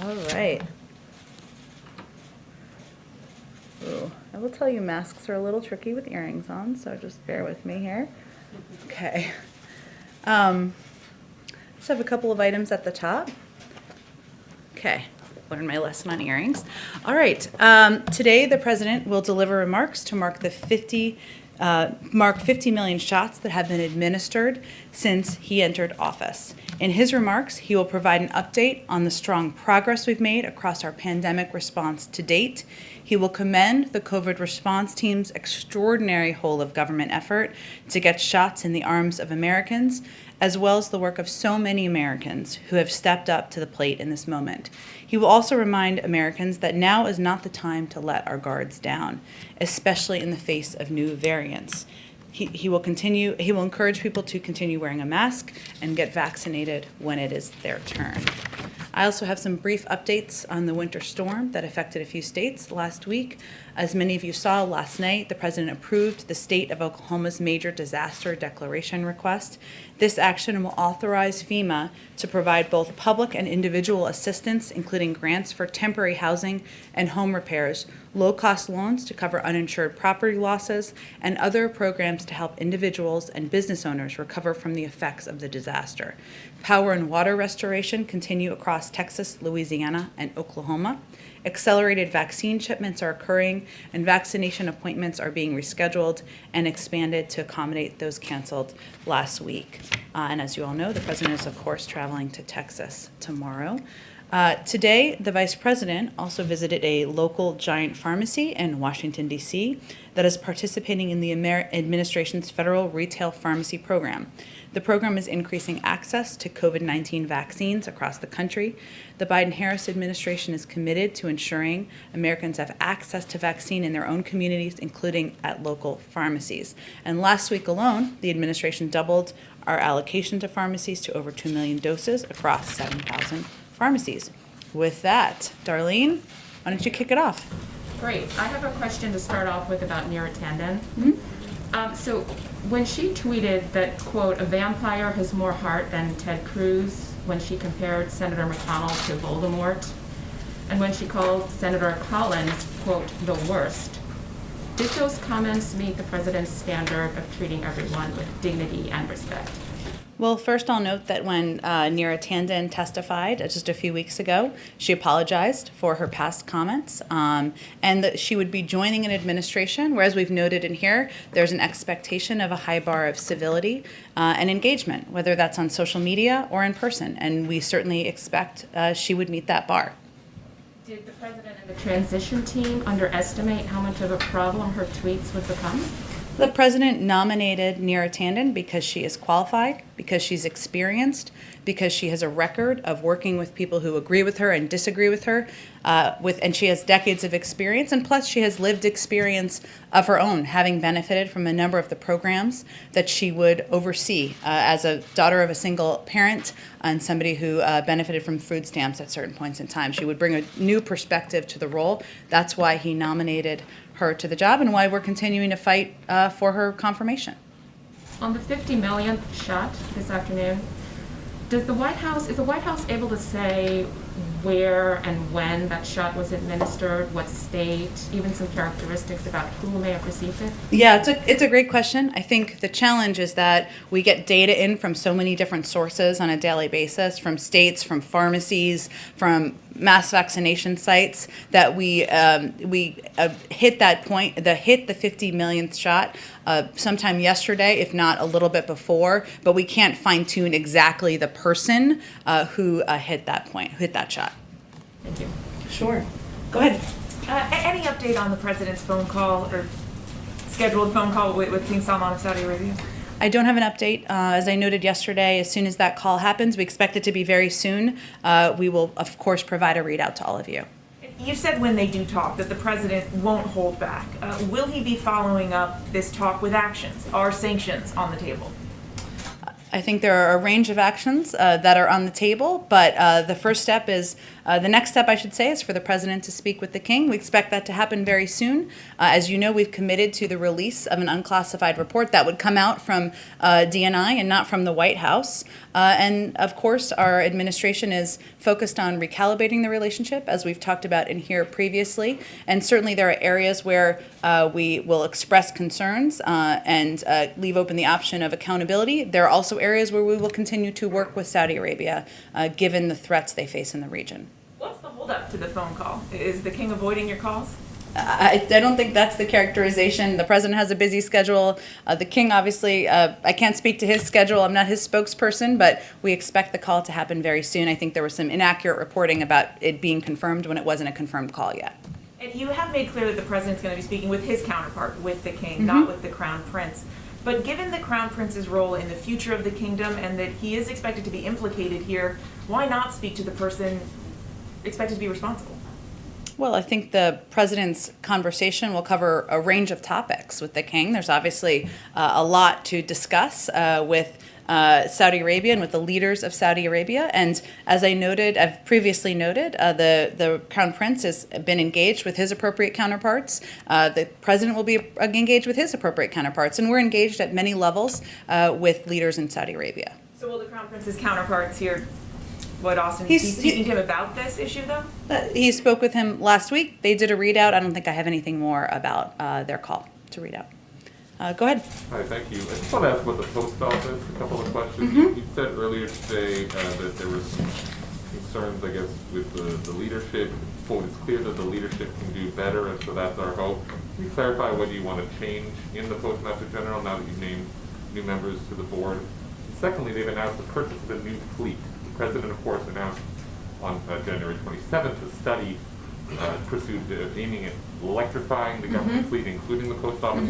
All right. Ooh, I will tell you masks are a little tricky with earrings on, so just bear with me here. Okay. Just have a couple of items at the top. Okay, learned my lesson on earrings. All right, today the president will deliver remarks to mark 50 million shots that have been administered since he entered office. In his remarks, he will provide an update on the strong progress we've made across our pandemic response to date. He will commend the COVID response team's extraordinary whole-of-government effort to get shots in the arms of Americans, as well as the work of so many Americans who have stepped up to the plate in this moment. He will also remind Americans that now is not the time to let our guards down, especially in the face of new variants. He will encourage people to continue wearing a mask and get vaccinated when it is their turn. I also have some brief updates on the winter storm that affected a few states last week. As many of you saw last night, the president approved the state of Oklahoma's major disaster declaration request. This action will authorize FEMA to provide both public and individual assistance, including grants for temporary housing and home repairs, low-cost loans to cover uninsured property losses, and other programs to help individuals and business owners recover from the effects of the disaster. Power and water restoration continue across Texas, Louisiana, and Oklahoma. Accelerated vaccine shipments are occurring, and vaccination appointments are being rescheduled and expanded to accommodate those canceled last week. And as you all know, the president is, of course, traveling to Texas tomorrow. Today, the vice president also visited a local giant pharmacy in Washington, D.C. that is participating in the administration's federal retail pharmacy program. The program is increasing access to COVID-19 vaccines across the country. The Biden-Harris administration is committed to ensuring Americans have access to vaccine in their own communities, including at local pharmacies. And last week alone, the administration doubled our allocation to pharmacies to over 2 million doses across 7,000 pharmacies. With that, Darlene, why don't you kick it off? Great. I have a question to start off with about Neera Tanden. So when she tweeted that, quote, a vampire has more heart than Ted Cruz, when she compared Senator McConnell to Voldemort, and when she called Senator Collins, quote, the worst, did those comments meet the president's standard of treating everyone with dignity and respect? Well, first I'll note that when Neera Tanden testified just a few weeks ago, she apologized for her past comments and that she would be joining an administration where, as we've noted in here, there's an expectation of a high bar of civility and engagement, whether that's on social media or in person, and we certainly expect she would meet that bar. Did the president and the transition team underestimate how much of a problem her tweets would become? The president nominated Neera Tanden because she is qualified, because she's experienced, because she has a record of working with people who agree with her and disagree with her, and she has decades of experience, and plus she has lived experience of her own, having benefited from a number of the programs that she would oversee as a daughter of a single parent and somebody who benefited from food stamps at certain points in time. She would bring a new perspective to the role. That's why he nominated her to the job and why we're continuing to fight for her confirmation. On the 50 millionth shot this afternoon, is the White House able to say where and when that shot was administered, what state, even some characteristics about who may have received it? Yeah, it's a great question. I think the challenge is that we get data in from so many different sources on a daily basis, from states, from pharmacies, from mass vaccination sites, that we hit that point, hit the 50 millionth shot sometime yesterday, if not a little bit before, but we can't fine tune exactly the person who hit that point, who hit that shot. Thank you. Sure. Go ahead. Any update on the president's phone call or scheduled phone call with King Salman of Saudi Arabia? I don't have an update. As I noted yesterday, as soon as that call happens, we expect it to be very soon. We will, of course, provide a readout to all of you. You said when they do talk that the president won't hold back. Will he be following up this talk with actions? Are sanctions on the table? I think there are a range of actions that are on the table, but the first step is, the next step, I should say, is for the president to speak with the king. We expect that to happen very soon. As you know, we've committed to the release of an unclassified report that would come out from DNI and not from the White House. And of course, our administration is focused on recalibrating the relationship, as we've talked about in here previously. And certainly there are areas where we will express concerns and leave open the option of accountability. There are also areas where we will continue to work with Saudi Arabia, given the threats they face in the region. What's the holdup to the phone call? Is the king avoiding your calls? I don't think that's the characterization. The president has a busy schedule. The king, obviously, I can't speak to his schedule. I'm not his spokesperson, but we expect the call to happen very soon. I think there was some inaccurate reporting about it being confirmed when it wasn't a confirmed call yet. And you have made clear that the president's going to be speaking with his counterpart, with the king, not with the crown prince. But given the crown prince's role in the future of the kingdom and that he is expected to be implicated here, why not speak to the person expected to be responsible? Well, I think the president's conversation will cover a range of topics with the king. There's obviously a lot to discuss with Saudi Arabia and with the leaders of Saudi Arabia. And as I've previously noted, the Crown Prince has been engaged with his appropriate counterparts. The president will be engaged with his appropriate counterparts. And we're engaged at many levels with leaders in Saudi Arabia. So will the crown prince's counterparts here, Austin, be speaking to him about this issue, though? He spoke with him last week. They did a readout. I don't think I have anything more about their call to read out. Go ahead. Hi, thank you. I just want to ask about the post office, a couple of questions. You said earlier today that there was concerns, I guess, with the leadership. Quote, it's clear that the leadership can do better, and so that's our hope. Can you clarify whether you want to change in the Postmaster General now that you've named new members to the board? And secondly, they've announced the purchase of a new fleet. The president, of course, announced on January 27th a study pursued aiming at electrifying the government fleet, including the post office.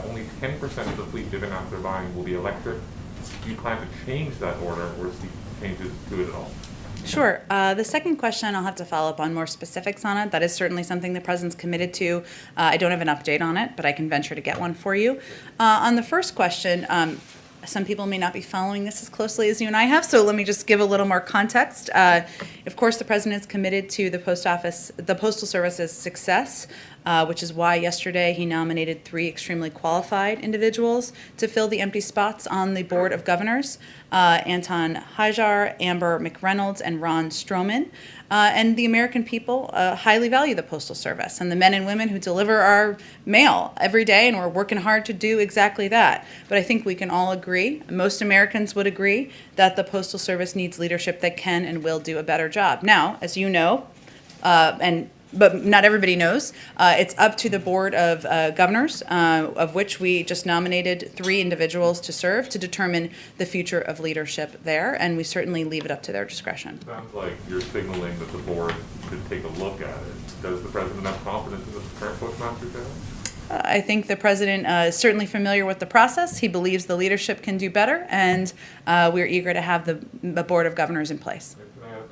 Only 10% of the fleet they've announced they're buying will be electric. Do you plan to change that order or see changes to it at all? Sure. The second question, I'll have to follow up on more specifics on it. That is certainly something the president's committed to. I don't have an update on it, but I can venture to get one for you. On the first question, some people may not be following this as closely as you and I have, so let me just give a little more context. Of course, the president is committed to the Postal Service's success, which is why yesterday he nominated 3 extremely qualified individuals to fill the empty spots on the Board of Governors, Anton Hajar, Amber McReynolds, and Ron Stroman. And the American people highly value the Postal Service and the men and women who deliver our mail every day, and we're working hard to do exactly that. But I think we can all agree, most Americans would agree, that the Postal Service needs leadership that can and will do a better job. Now, as you know, but not everybody knows, it's up to the Board of Governors, of which we just nominated 3 individuals to serve, to determine the future of leadership there, and we certainly leave it up to their discretion. Sounds like you're signaling that the board should take a look at it. Does the president have confidence in the current Postmaster General? I think the president is certainly familiar with the process. He believes the leadership can do better, and we're eager to have the Board of Governors in place.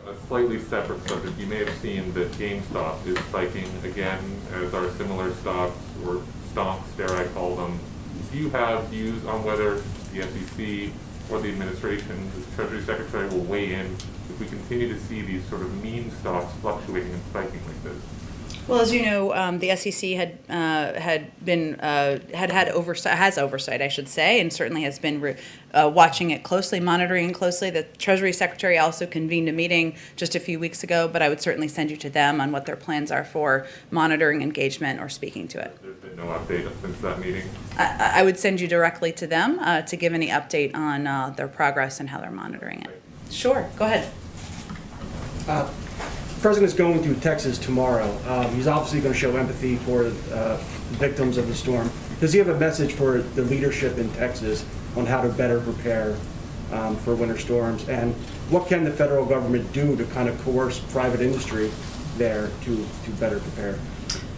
A slightly separate subject. You may have seen that GameStop is spiking again, as are similar stocks, or stonks, dare I call them. Do you have views on whether the SEC or the administration, the Treasury Secretary, will weigh in if we continue to see these sort of meme stocks fluctuating and spiking like this? Well, as you know, the SEC has oversight, I should say, and certainly has been watching it closely, monitoring it closely. The Treasury Secretary also convened a meeting just a few weeks ago, but I would certainly send you to them on what their plans are for monitoring engagement or speaking to it. There's been no update since that meeting? I would send you directly to them to give any update on their progress and how they're monitoring it. Sure, go ahead. The president's going to Texas tomorrow. He's obviously going to show empathy for the victims of the storm. Does he have a message for the leadership in Texas on how to better prepare for winter storms? And what can the federal government do to kind of coerce private industry there to better prepare?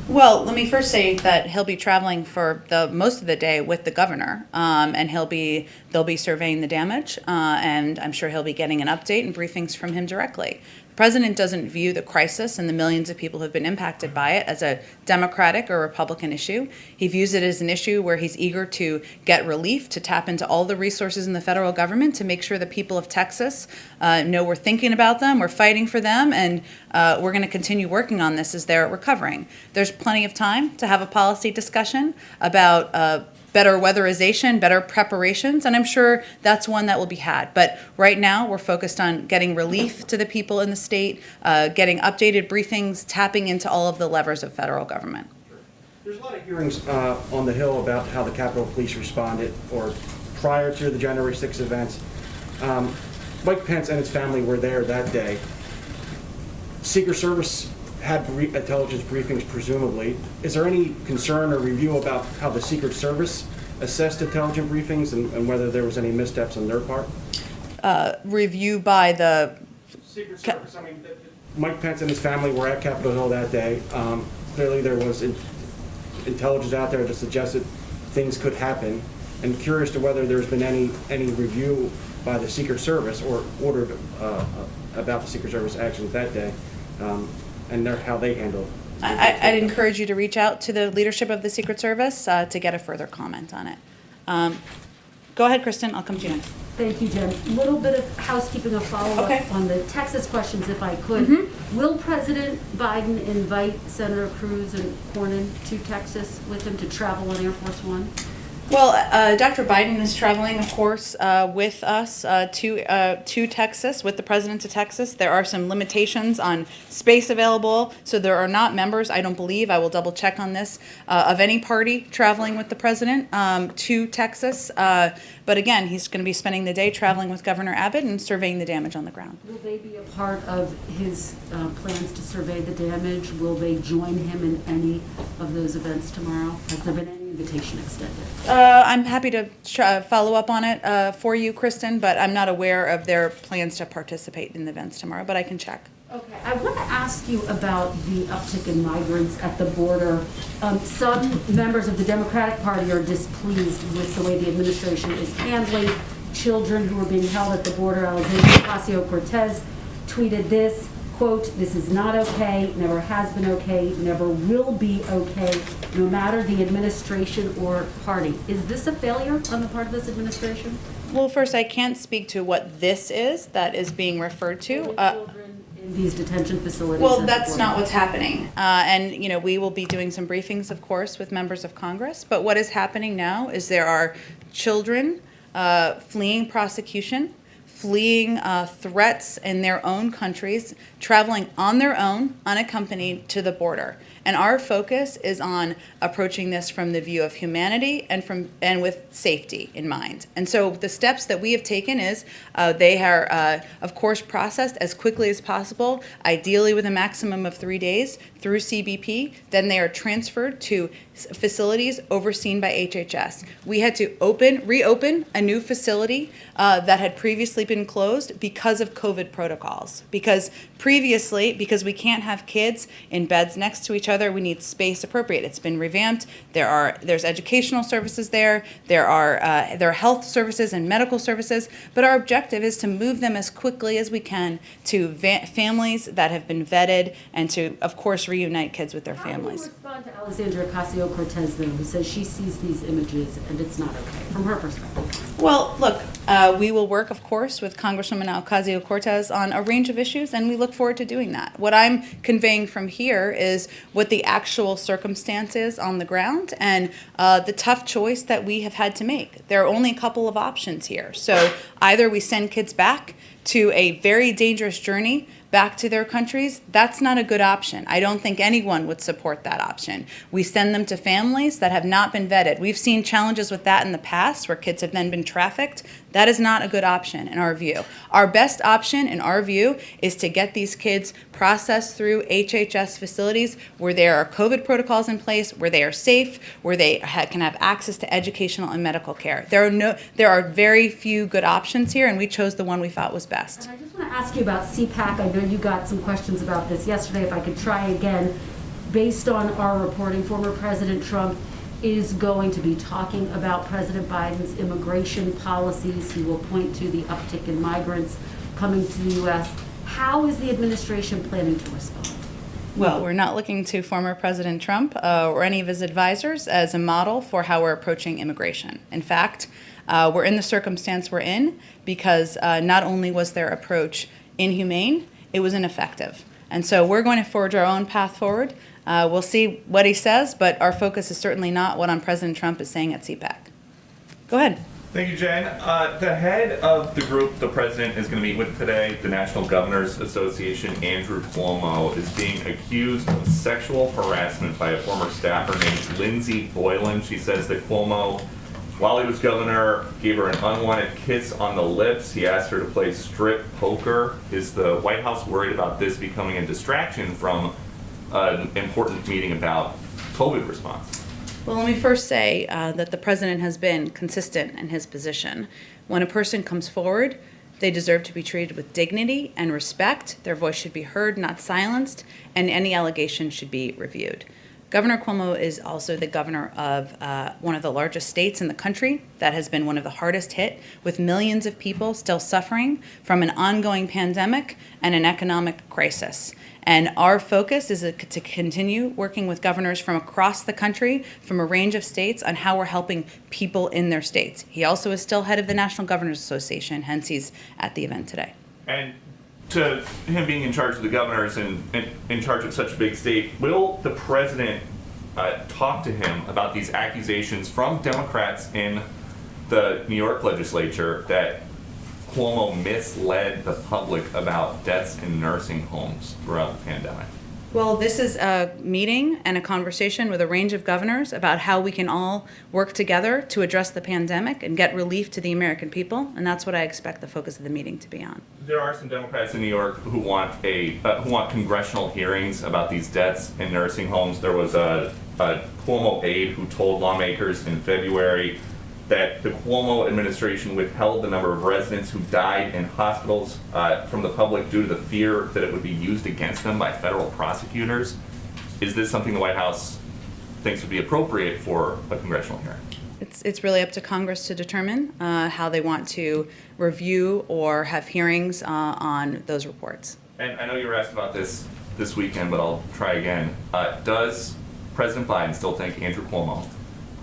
Well, let me first say that he'll be traveling for most of the day with the governor, and they'll be surveying the damage, and I'm sure he'll be getting an update and briefings from him directly. The president doesn't view the crisis and the millions of people who have been impacted by it as a Democratic or Republican issue. He views it as an issue where he's eager to get relief, to tap into all the resources in the federal government to make sure the people of Texas know we're thinking about them, we're fighting for them, and we're going to continue working on this as they're recovering. There's plenty of time to have a policy discussion about better weatherization, better preparations, and I'm sure that's one that will be had. But right now, we're focused on getting relief to the people in the state, getting updated briefings, tapping into all of the levers of federal government. There's a lot of hearings on the Hill about how the Capitol Police responded, or prior to the January 6th events. Mike Pence and his family were there that day. Secret Service had intelligence briefings, presumably. Is there any concern or review about how the Secret Service assessed intelligence briefings and whether there was any missteps on their part? Review by the Secret Service. I mean, Mike Pence and his family were at Capitol Hill that day. Clearly, there was intelligence out there that suggested things could happen. And curious to whether there's been any review by the Secret Service or ordered about the Secret Service actions that day. And how they handle it. I'd encourage you to reach out to the leadership of the Secret Service to get a further comment on it. Go ahead, Kristen. I'll come to you next. Thank you, Jen. A little bit of housekeeping, a follow-up Okay. on the Texas questions, if I could. Will President Biden invite Senator Cruz and Cornyn to Texas with him to travel on Air Force One? Well, Dr. Biden is traveling, of course, with us to Texas, with the president to Texas. There are some limitations on space available, so there are not members, I don't believe, I will double check on this, of any party traveling with the president to Texas. But again, he's going to be spending the day traveling with Governor Abbott and surveying the damage on the ground. Will they be a part of his plans to survey the damage? Will they join him in any of those events tomorrow? Has there been any invitation extended? I'm happy to follow up on it for you, Kristen, but I'm not aware of their plans to participate in the events tomorrow, but I can check. Okay, I want to ask you about the uptick in migrants at the border. Some members of the Democratic Party are displeased with the way the administration is handling children who are being held at the border. Alexandria Ocasio-Cortez tweeted this, quote, "This is not okay, never has been okay, never will be okay, no matter the administration or party." Is this a failure on the part of this administration? Well, first, I can't speak to what this is that is being referred to. Children in these detention facilities. Well, at the that's border. not what's happening. And, you know, we will be doing some briefings, of course, with members of Congress. But what is happening now is there are children fleeing prosecution, fleeing threats in their own countries, traveling on their own, unaccompanied, to the border. And our focus is on approaching this from the view of humanity and with safety in mind. And so the steps that we have taken is they are, of course, processed as quickly as possible, ideally with a maximum of 3 days through CBP. Then they are transferred to facilities overseen by HHS. We had to reopen a new facility that had previously been closed because of COVID protocols. Because previously, because we can't have kids in beds next to each other, we need space appropriate. It's been revamped. There's educational services there. There are health services and medical services. But our objective is to move them as quickly as we can to families that have been vetted and to, of course, reunite kids with their families. How do you respond to Alexandria Ocasio-Cortez, though, who says she sees these images and it's not okay, from her perspective? Well, look, we will work, of course, with Congresswoman Ocasio-Cortez on a range of issues, and we look forward to doing that. What I'm conveying from here is what the actual circumstances on the ground and the tough choice that we have had to make. There are only a couple of options here. So either we send kids back to a very dangerous journey back to their countries. That's not a good option. I don't think anyone would support that option. We send them to families that have not been vetted. We've seen challenges with that in the past where kids have then been trafficked. That is not a good option in our view. Our best option in our view is to get these kids processed through HHS facilities where there are COVID protocols in place, where they are safe, where they can have access to educational and medical care. There are very few good options here, and we chose the one we thought was best. And I just want to ask you about CPAC. I know you got some questions about this yesterday. If I could try again, based on our reporting, former President Trump is going to be talking about President Biden's immigration policies. He will point to the uptick in migrants coming to the U.S. How is the administration planning to respond? Well, we're not looking to former President Trump or any of his advisors as a model for how we're approaching immigration. In fact, we're in the circumstance we're in because not only was their approach inhumane, it was ineffective. And so we're going to forge our own path forward. We'll see what he says, but our focus is certainly not what President Trump is saying at CPAC. Go ahead. Thank you, Jen. The head of the group the president is going to meet with today, the National Governors Association, Andrew Cuomo, is being accused of sexual harassment by a former staffer named Lindsay Boylan. She says that Cuomo, while he was governor, gave her an unwanted kiss on the lips. He asked her to play strip poker. Is the White House worried about this becoming a distraction from an important meeting about COVID response? Well, let me first say that the president has been consistent in his position. When a person comes forward, they deserve to be treated with dignity and respect. Their voice should be heard, not silenced, and any allegation should be reviewed. Governor Cuomo is also the governor of one of the largest states in the country that has been one of the hardest hit, with millions of people still suffering from an ongoing pandemic and an economic crisis. And our focus is to continue working with governors from across the country, from a range of states, on how we're helping people in their states. He also is still head of the National Governors Association, hence he's at the event today. And to him being in charge of the governors and in charge of such a big state, will the president talk to him about these accusations from Democrats in the New York legislature that Cuomo misled the public about deaths in nursing homes throughout the pandemic? Well, this is a meeting and a conversation with a range of governors about how we can all work together to address the pandemic and get relief to the American people, and that's what I expect the focus of the meeting to be on. There are some Democrats in New York who want congressional hearings about these deaths in nursing homes. There was a Cuomo aide who told lawmakers in February that the Cuomo administration withheld the number of residents who died in hospitals from the public due to the fear that it would be used against them by federal prosecutors. Is this something the White House thinks would be appropriate for a congressional hearing? It's really up to Congress to determine how they want to review or have hearings on those reports. And I know you were asked about this weekend, but I'll try again. Does President Biden still think Andrew Cuomo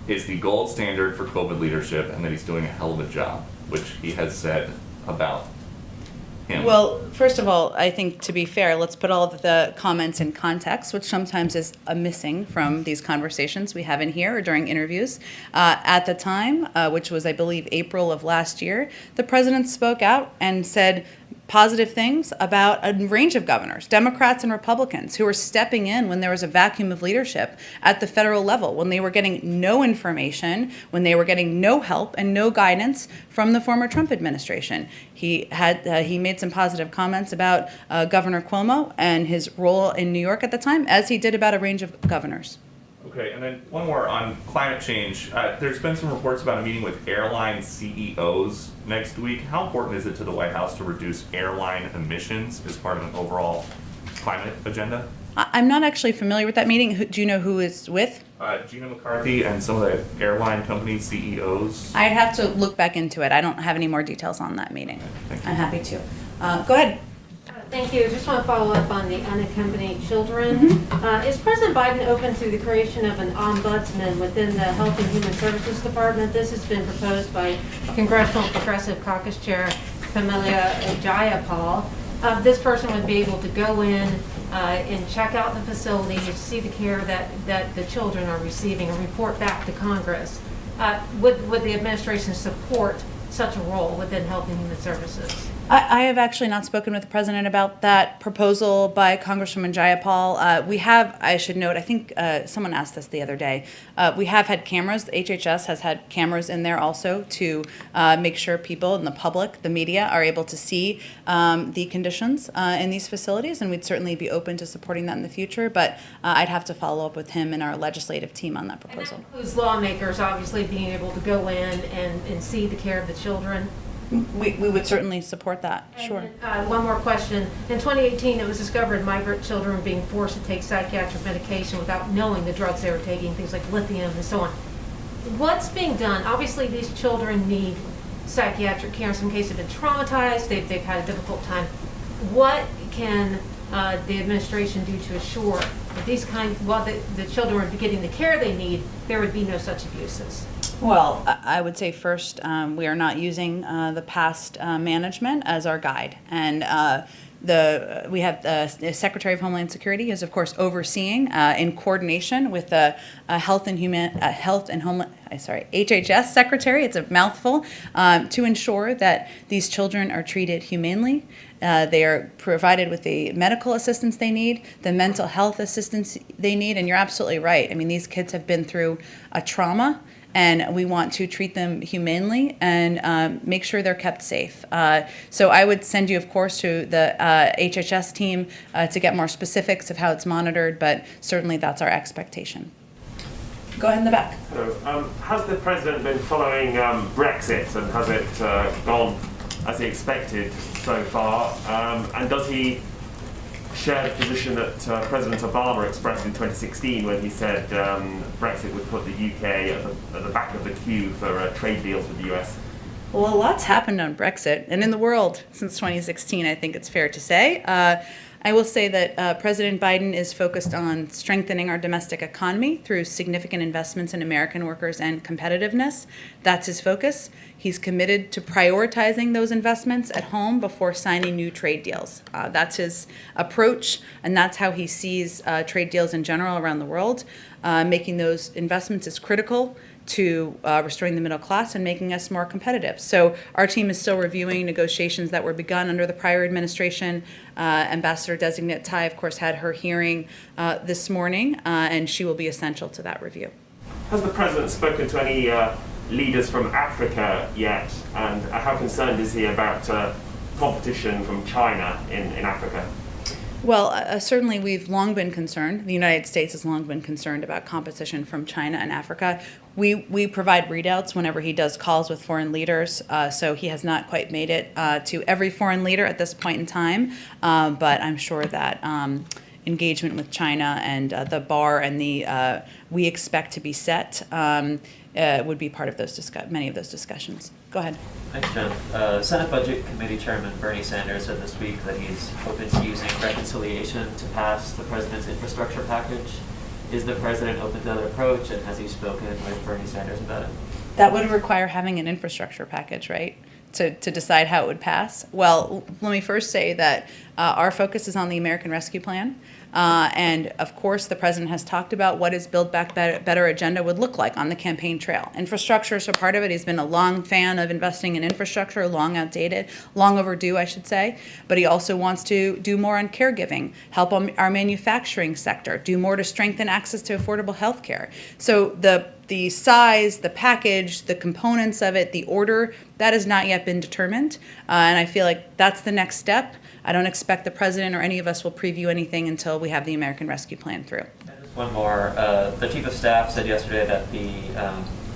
is the gold standard for COVID leadership and that he's doing a hell of a job, which he has said about him? Well, first of all, I think to be fair, let's put all of the comments in context, which sometimes is missing from these conversations we have in here or during interviews. At the time, which was, I believe, April of last year, the president spoke out and said positive things about a range of governors, Democrats and Republicans, who were stepping in when there was a vacuum of leadership at the federal level, when they were getting no information, when they were getting no help and no guidance from the former Trump administration. He made some positive comments about Governor Cuomo and his role in New York at the time, as he did about a range of governors. Okay, and then one more on climate change. There's been some reports about a meeting with airline CEOs next week. How important is it to the White House to reduce airline emissions as part of an overall climate agenda? I'm not actually familiar with that meeting. Do you know who it's with? Gina McCarthy and some of the airline company CEOs. I'd have to look back into it. I don't have any more details on that meeting. Thank you. I'm happy to. Go ahead. Thank you. Just want to follow up on the unaccompanied children. Is President Biden open to the creation of an ombudsman within the Health and Human Services Department? This has been proposed by Congressional Progressive Caucus Chair Pamela Jayapal. This person would be able to go in and check out the facilities, see the care that the children are receiving, and report back to Congress. Would the administration support such a role within Health and Human Services? I have actually not spoken with the president about that proposal by Congresswoman Jayapal. We have, I should note, I think someone asked this the other day, we have had cameras. The HHS has had cameras in there also to make sure people and the public, the media, are able to see the conditions in these facilities, and we'd certainly be open to supporting that in the future, but I'd have to follow up with him and our legislative team on that proposal. And that includes lawmakers obviously being able to go in and see the care of the children. We would certainly support that, sure. And, one more question. In 2018, it was discovered migrant children were being forced to take psychiatric medication without knowing the drugs they were taking, things like lithium and so on. What's being done? Obviously, these children need psychiatric care. In some cases, they've been traumatized. They've had a difficult time. what can the administration do to assure that these kinds, while the children would be getting the care they need, there would be no such abuses? Well, I would say first, we are not using the past management as our guide. And we have the Secretary of Homeland Security is, of course, overseeing in coordination with the HHS Secretary, it's a mouthful, to ensure that these children are treated humanely. They are provided with the medical assistance they need, the mental health assistance they need, and you're absolutely right. I mean, these kids have been through a trauma, and we want to treat them humanely and make sure they're kept safe. So I would send you, of course, to the HHS team to get more specifics of how it's monitored, but certainly that's our expectation. Go ahead in the back. So, has the president been following Brexit, and has it gone as he expected so far? And does he share the position that President Obama expressed in 2016 when he said Brexit would put the UK at the back of the queue for trade deals with the US? Well, a lot's happened on Brexit and in the world since 2016, I think it's fair to say. I will say that President Biden is focused on strengthening our domestic economy through significant investments in American workers and competitiveness. That's his focus. He's committed to prioritizing those investments at home before signing new trade deals. That's his approach, and that's how he sees trade deals in general around the world. Making those investments is critical to restoring the middle class and making us more competitive. So our team is still reviewing negotiations that were begun under the prior administration. Ambassador Designate Tai, of course, had her hearing this morning, and she will be essential to that review. Has the president spoken to any leaders from Africa yet? And how concerned is he about competition from China in Africa? Well, certainly we've long been concerned. The United States has long been concerned about competition from China and Africa. We provide readouts whenever he does calls with foreign leaders, so he has not quite made it to every foreign leader at this point in time, but I'm sure that engagement with China and the bar and the we expect to be set would be part of those many of those discussions. Go ahead. Thanks, Jen. Senate Budget Committee Chairman Bernie Sanders said this week that he's open to using reconciliation to pass the president's infrastructure package. Is the president open to that approach, and has he spoken with Bernie Sanders about it? That would require having an infrastructure package, right? To decide how it would pass? Well, let me first say that our focus is on the American Rescue Plan. And of course, the president has talked about what his Build Back Better agenda would look like on the campaign trail. Infrastructure is a part of it. He's been a long fan of investing in infrastructure, long outdated, long overdue, I should say. But he also wants to do more on caregiving, help on our manufacturing sector, do more to strengthen access to affordable health care. So the size, the package, the components of it, the order, that has not yet been determined. And I feel like that's the next step. I don't expect the president or any of us will preview anything until we have the American Rescue Plan through. And just one more. The chief of staff said yesterday that the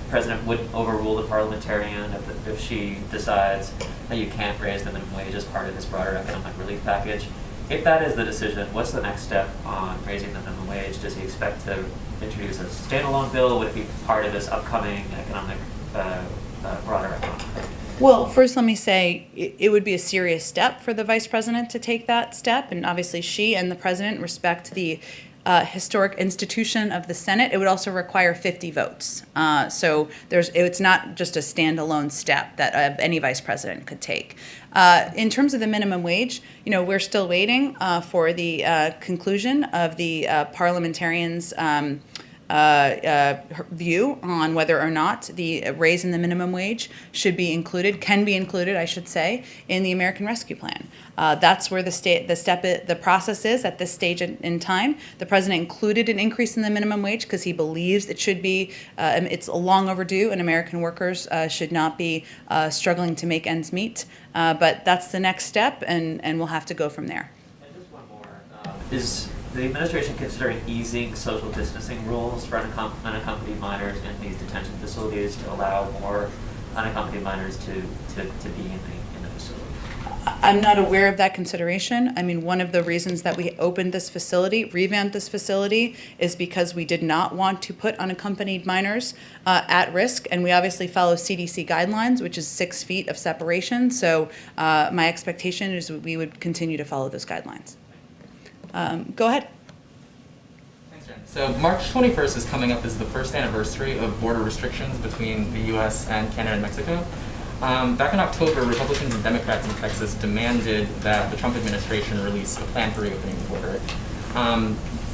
president wouldn't overrule the parliamentarian if she decides that you can't raise the minimum wage as part of this broader economic relief package. If that is the decision, what's the next step on raising the minimum wage? Does he expect to introduce a standalone bill? Would it be part of this upcoming economic, broader economic package? Well, first let me say it would be a serious step for the vice president to take that step, and obviously she and the president respect the historic institution of the Senate. It would also require 50 votes. So it's not just a standalone step that any vice president could take. In terms of the minimum wage, we're still waiting for the conclusion of the parliamentarians' view on whether or not the raise in the minimum wage can be included, I should say, in the American Rescue Plan. That's where the process is at this stage in time. The president included an increase in the minimum wage because he believes it should be, it's long overdue, and American workers should not be struggling to make ends meet. But that's the next step, and we'll have to go from there. And just one more. Is the administration considering easing social distancing rules for unaccompanied minors in these detention facilities to allow more unaccompanied minors to be in the facility. I'm not aware of that consideration. I mean, one of the reasons that we opened this facility, revamped this facility, is because we did not want to put unaccompanied minors at risk, and we obviously follow CDC guidelines, which is 6 feet of separation. So my expectation is we would continue to follow those guidelines. Go ahead. Thanks, Jen. So March 21st is coming up as the first anniversary of border restrictions between the U.S. and Canada and Mexico. Back in October, Republicans and Democrats in Texas demanded that the Trump administration release a plan for reopening the border.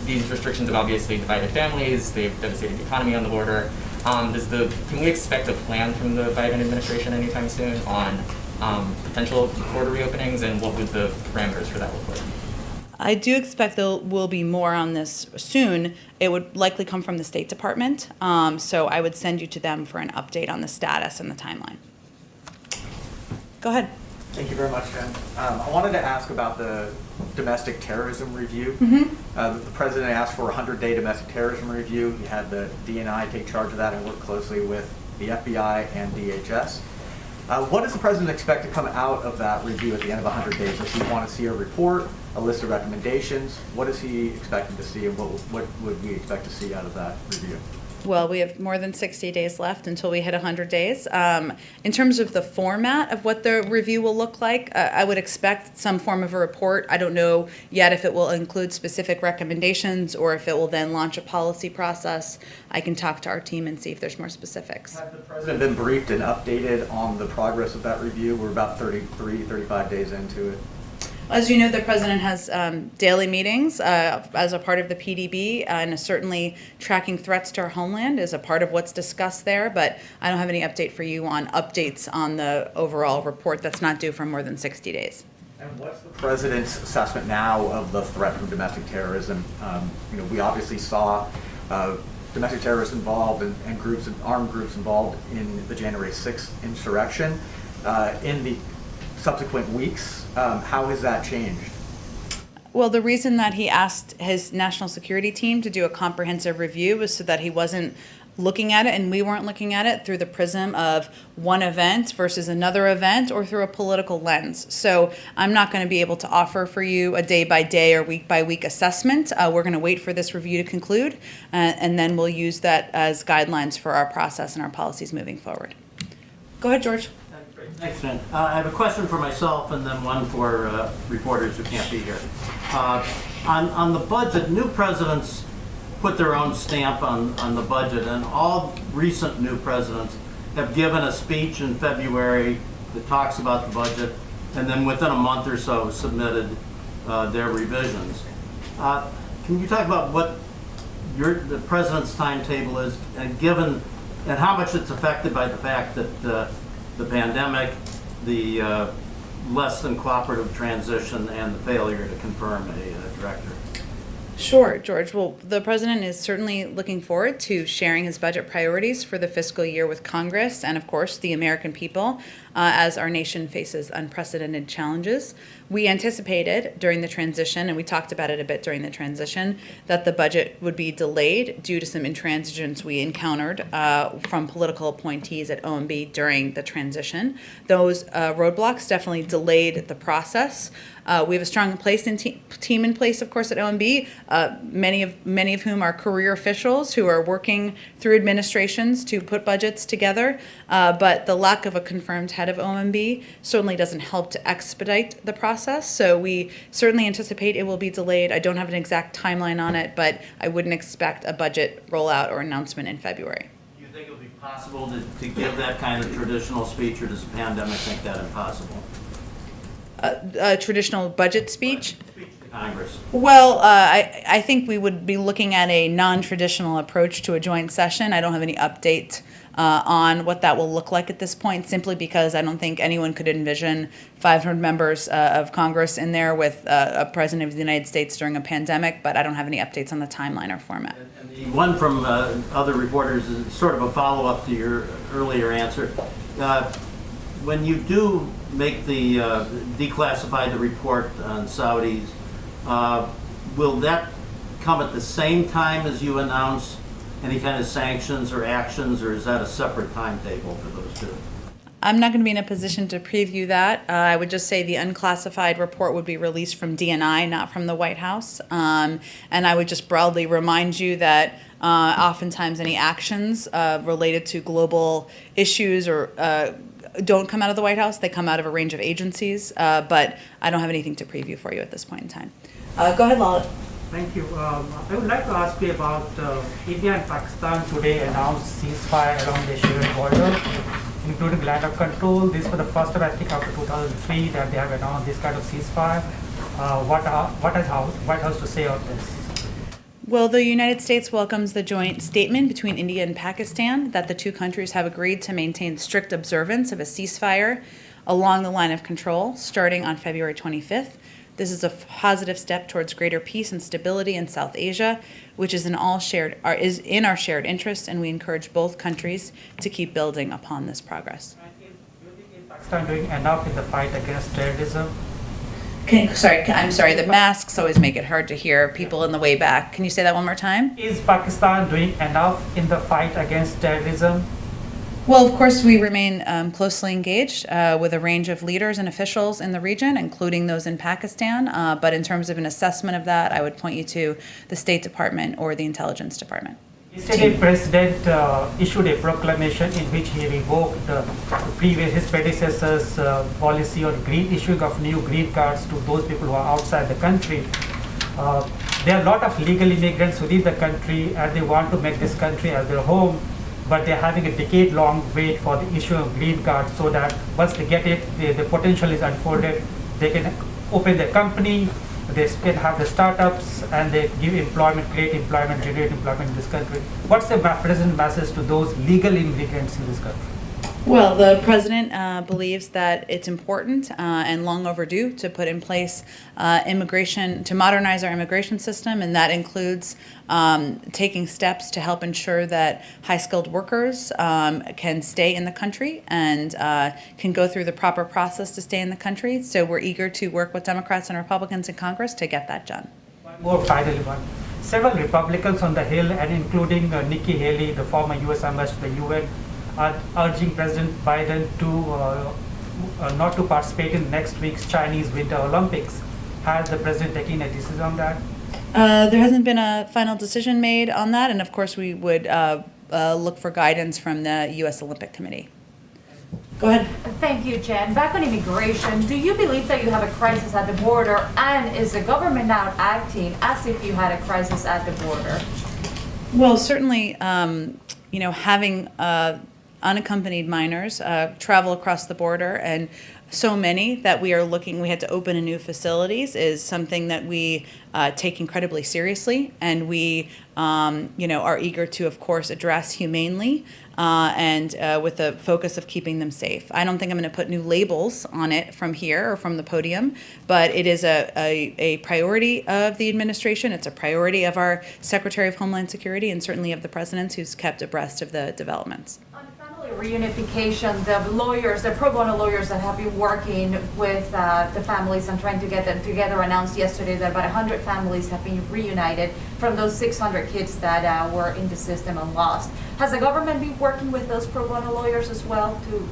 These restrictions have obviously divided families, they've devastated the economy on the border. Can we expect a plan from the Biden administration anytime soon on potential border reopenings, and what would the parameters for that look like? I do expect there will be more on this soon. It would likely come from the State Department, so I would send you to them for an update on the status and the timeline. Go ahead. Thank you very much, Jen. I wanted to ask about the domestic terrorism review. The president asked for a 100-day domestic terrorism review. He had the DNI take charge of that and work closely with the FBI and DHS. What does the president expect to come out of that review at the end of 100 days? Does he want to see a report, a list of recommendations? What is he expecting to see, and what would we expect to see out of that review? Well, we have more than 60 days left until we hit 100 days. In terms of the format of what the review will look like, I would expect some form of a report. I don't know yet if it will include specific recommendations or if it will then launch a policy process. I can talk to our team and see if there's more specifics. Has the president been briefed and updated on the progress of that review? We're about 35 days into it. As you know, the president has daily meetings as a part of the PDB, and is certainly tracking threats to our homeland is a part of what's discussed there, but I don't have any update for you on updates on the overall report that's not due for more than 60 days. And what's the president's assessment now of the threat from domestic terrorism? We obviously saw domestic terrorists involved and groups, armed groups involved in the January 6th insurrection. In the subsequent weeks, how has that changed? Well, the reason that he asked his national security team to do a comprehensive review was so that he wasn't looking at it, and we weren't looking at it through the prism of one event versus another event or through a political lens. So I'm not going to be able to offer for you a day-by-day or week-by-week assessment. We're going to wait for this review to conclude, and then we'll use that as guidelines for our process and our policies moving forward. Go ahead, George. Thanks, Jen. I have a question for myself and then one for reporters who can't be here. On the budget, new presidents put their own stamp on the budget, and all recent new presidents have given a speech in February that talks about the budget, and then within a month or so submitted their revisions. Can you talk about what the president's timetable is, and how much it's affected by the fact that the pandemic, the less than cooperative transition, and the failure to confirm a director? Sure, George. Well, the president is certainly looking forward to sharing his budget priorities for the fiscal year with Congress and, of course, the American people as our nation faces unprecedented challenges. We anticipated during the transition, and we talked about it a bit during the transition, that the budget would be delayed due to some intransigence we encountered from political appointees at OMB during the transition. Those roadblocks definitely delayed the process. We have a strong team in place, of course, at OMB, many of whom are career officials who are working through administrations to put budgets together. But the lack of a confirmed head of OMB certainly doesn't help to expedite the process. So we certainly anticipate it will be delayed. I don't have an exact timeline on it, but I wouldn't expect a budget rollout or announcement in February. Do you think it would be possible to give that kind of traditional speech, or does the pandemic make that impossible? A traditional budget speech? Speech to Congress. Well, I think we would be looking at a non-traditional approach to a joint session. I don't have any update on what that will look like at this point, simply because I don't think anyone could envision 500 members of Congress in there with a president of the United States during a pandemic, but I don't have any updates on the timeline or format. And the one from other reporters is sort of a follow-up to your earlier answer. When you do make the declassify the report on Saudis, will that come at the same time as you announce any kind of sanctions or actions, or is that a separate timetable for those two? I'm not going to be in a position to preview that. I would just say the unclassified report would be released from DNI, not from the White House. And I would just broadly remind you that oftentimes any actions related to global issues or don't come out of the White House. They come out of a range of agencies, but I don't have anything to preview for you at this point in time. Go ahead, Lala. Thank you. I would like to ask you about India and Pakistan today announced ceasefire along the shared border, including land of control. This was the first time, I think, after 2003 that they have announced this kind of ceasefire. What has White House to say on this? Well, the United States welcomes the joint statement between India and Pakistan that the two countries have agreed to maintain strict observance of a ceasefire along the line of control starting on February 25th. This is a positive step towards greater peace and stability in South Asia, which is in our shared interest, and we encourage both countries to keep building upon this progress. Do you think Pakistan doing enough in the fight against terrorism? I'm sorry, the masks always make it hard to hear people in the way back. Can you say that one more time? Is Pakistan doing enough in the fight against terrorism? Well, of course, we remain closely engaged with a range of leaders and officials in the region, including those in Pakistan. But in terms of an assessment of that, I would point you to the State Department or the Intelligence Department. Yesterday, President issued a proclamation in which he revoked his predecessor's policy on issuing of new green cards to those people who are outside the country. There are a lot of legal immigrants within the country, and they want to make this country as their home, but they're having a decade-long wait for the issue of green cards so that once they get it, the potential is unfolded. They can open their company, they can have the startups, and they give employment, create employment, generate employment in this country. What's the present message to those legal immigrants in this country? Well, the president believes that it's important and long overdue to put in place immigration, to modernize our immigration system, and that includes taking steps to help ensure that high-skilled workers can stay in the country and can go through the proper process to stay in the country. So we're eager to work with Democrats and Republicans in Congress to get that done. One more finally one. Several Republicans on the Hill, and including Nikki Haley, the former U.S. ambassador to the UN, are urging President Biden to not to participate in next week's Chinese Winter Olympics. Has the president taken a decision on that? There hasn't been a final decision made on that, and of course we would look for guidance from the U.S. Olympic Committee. Go ahead. Thank you, Jen. Back on immigration, do you believe that you have a crisis at the border, and is the government now acting as if you had a crisis at the border? Well, certainly, having unaccompanied minors travel across the border, and so many that we had to open new facilities, is something that we take incredibly seriously, and we are eager to, of course, address humanely and with the focus of keeping them safe. I don't think I'm going to put new labels on it from here or from the podium, but it is a priority of the administration. It's a priority of our Secretary of Homeland Security, and certainly of the President, who's kept abreast of the developments. Reunification, the pro bono lawyers that have been working with the families and trying to get them together announced yesterday that about 100 families have been reunited from those 600 kids that were in the system and lost. Has the government been working with those pro bono lawyers as well to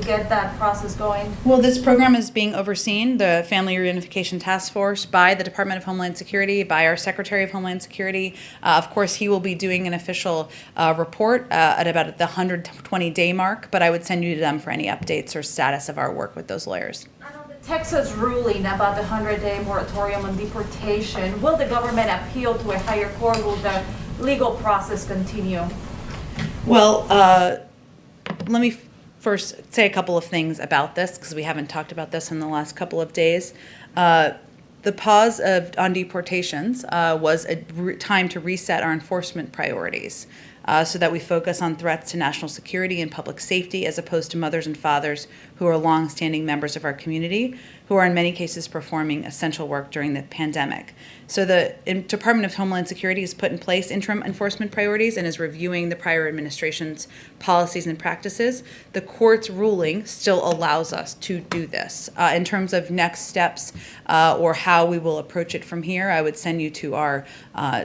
get that process going? Well, this program is being overseen, the Family Reunification Task Force, by the Department of Homeland Security, by our Secretary of Homeland Security. Of course, he will be doing an official report at about the 120-day mark, but I would send you to them for any updates or status of our work with those lawyers. Texas ruling about the 100-day moratorium on deportation, will the government appeal to a higher court? Will the legal process continue? Well, let me first say a couple of things about this, because we haven't talked about this in the last couple of days. The pause on deportations was a time to reset our enforcement priorities so that we focus on threats to national security and public safety, as opposed to mothers and fathers who are longstanding members of our community, who are in many cases performing essential work during the pandemic. So the Department of Homeland Security has put in place interim enforcement priorities and is reviewing the prior administration's policies and practices. The court's ruling still allows us to do this. In terms of next steps or how we will approach it from here, I would send you to our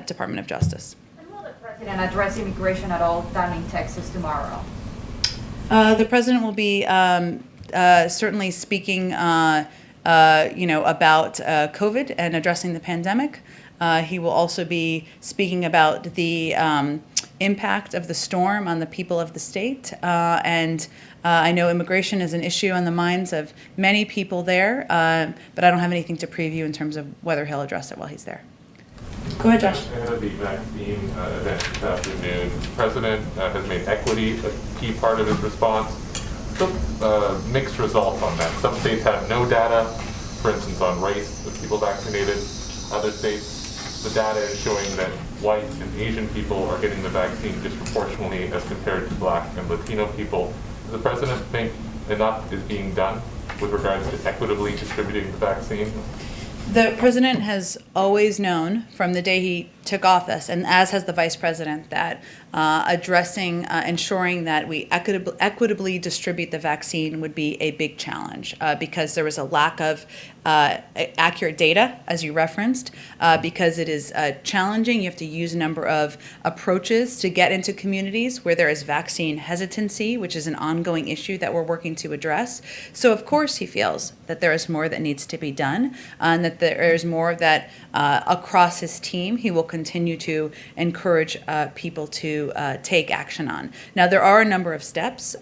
Department of Justice. And will the president address immigration at all down in Texas tomorrow? The president will be certainly speaking, about COVID and addressing the pandemic. He will also be speaking about the impact of the storm on the people of the state. And I know immigration is an issue on the minds of many people there, but I don't have anything to preview in terms of whether he'll address it while he's there. Go ahead, Josh. Ahead of the vaccine event this afternoon, the president has made equity a key part of his response. Still mixed results on that. Some states have no data, for instance, on race of people vaccinated. Other states, the data is showing that white and Asian people are getting the vaccine disproportionately as compared to Black and Latino people. Does the president think enough is being done with regards to equitably distributing the vaccine? The president has always known from the day he took office, and as has the vice president, that ensuring that we equitably distribute the vaccine would be a big challenge because there was a lack of accurate data, as you referenced, because it is challenging. You have to use a number of approaches to get into communities where there is vaccine hesitancy, which is an ongoing issue that we're working to address. So, of course, he feels that there is more that needs to be done, and that there is more that across his team he will continue to encourage people to take action on. Now, there are a number of steps,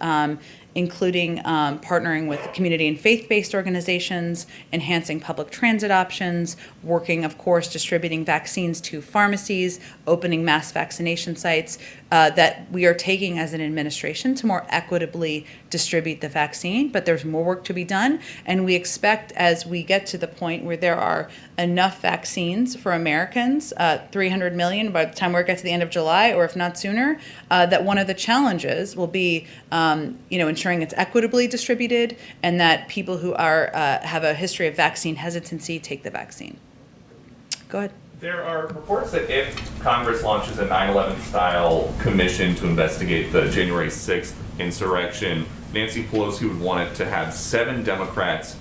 including partnering with community and faith-based organizations, enhancing public transit options, working, of course, distributing vaccines to pharmacies, opening mass vaccination sites, that we are taking as an administration to more equitably distribute the vaccine. But there's more work to be done, and we expect as we get to the point where there are enough vaccines for Americans, 300 million by the time we get to the end of July, or if not sooner, that one of the challenges will be, ensuring it's equitably distributed and that people who are have a history of vaccine hesitancy take the vaccine. Go ahead. There are reports that if Congress launches a 9/11 style commission to investigate the January 6th insurrection, Nancy Pelosi would want it to have 7 Democrats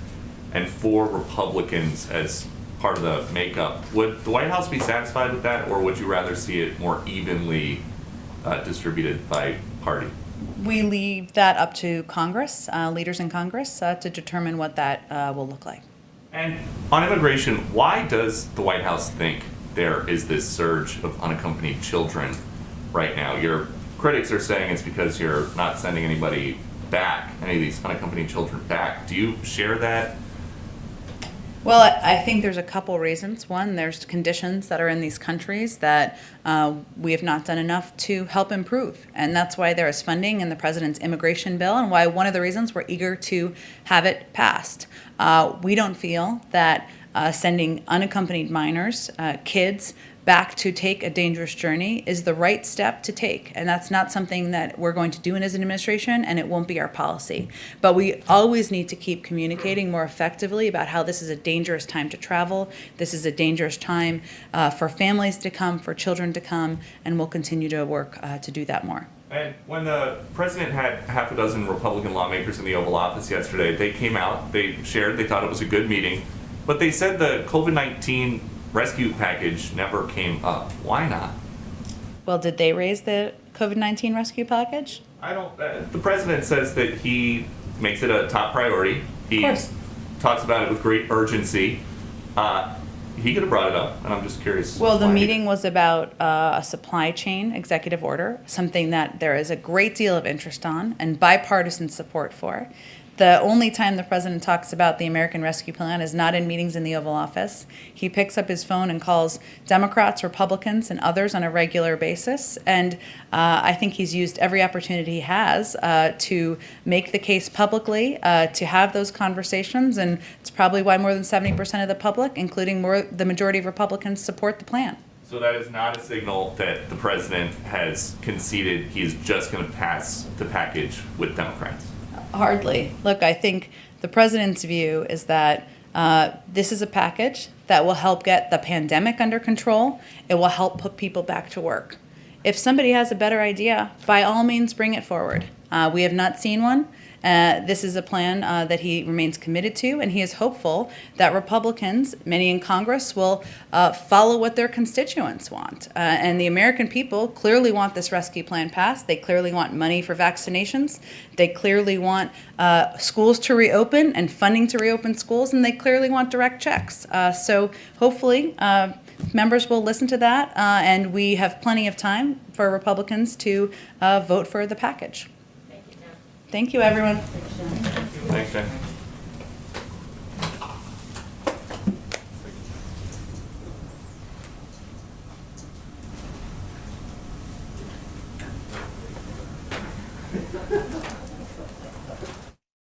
and 4 Republicans as part of the makeup. Would the White House be satisfied with that, or would you rather see it more evenly distributed by party? We leave that up to Congress, leaders in Congress, to determine what that will look like. And on immigration, why does the White House think there is this surge of unaccompanied children right now? Your critics are saying it's because you're not sending anybody back, any of these unaccompanied children back. Do you share that? Well, I think there's a couple reasons. One, there's conditions that are in these countries that we have not done enough to help improve. And that's why there is funding in the president's immigration bill, and why one of the reasons we're eager to have it passed. We don't feel that sending unaccompanied minors, kids, back to take a dangerous journey is the right step to take. And that's not something that we're going to do as an administration, and it won't be our policy. But we always need to keep communicating more effectively about how this is a dangerous time to travel. This is a dangerous time for families to come, for children to come, and we'll continue to work to do that more. And when the president had half a dozen Republican lawmakers in the Oval Office yesterday, they came out, they shared, they thought it was a good meeting, but they said the COVID-19 rescue package never came up. Why not? Well, did they raise the COVID-19 rescue package? I don't. The president says that he makes it a top priority. He talks about it with great urgency. He could have brought it up, and I'm just curious. Well, the meeting was about a supply chain executive order, something that there is a great deal of interest on and bipartisan support for. The only time the president talks about the American Rescue Plan is not in meetings in the Oval Office. He picks up his phone and calls Democrats, Republicans, and others on a regular basis. And I think he's used every opportunity he has to make the case publicly, to have those conversations. And it's probably why more than 70% of the public, including the majority of Republicans, support the plan. So that is not a signal that the president has conceded he's just going to pass the package with Democrats. Hardly. Look, I think the president's view is that this is a package that will help get the pandemic under control. It will help put people back to work. If somebody has a better idea, by all means, bring it forward. We have not seen one, This is a plan that he remains committed to, and he is hopeful that Republicans, many in Congress, will follow what their constituents want. And the American people clearly want this rescue plan passed. They clearly want money for vaccinations. They clearly want schools to reopen and funding to reopen schools, and they clearly want direct checks. So hopefully, members will listen to that, and we have plenty of time for Republicans to vote for the package. Thank you, everyone. Thanks, Jen.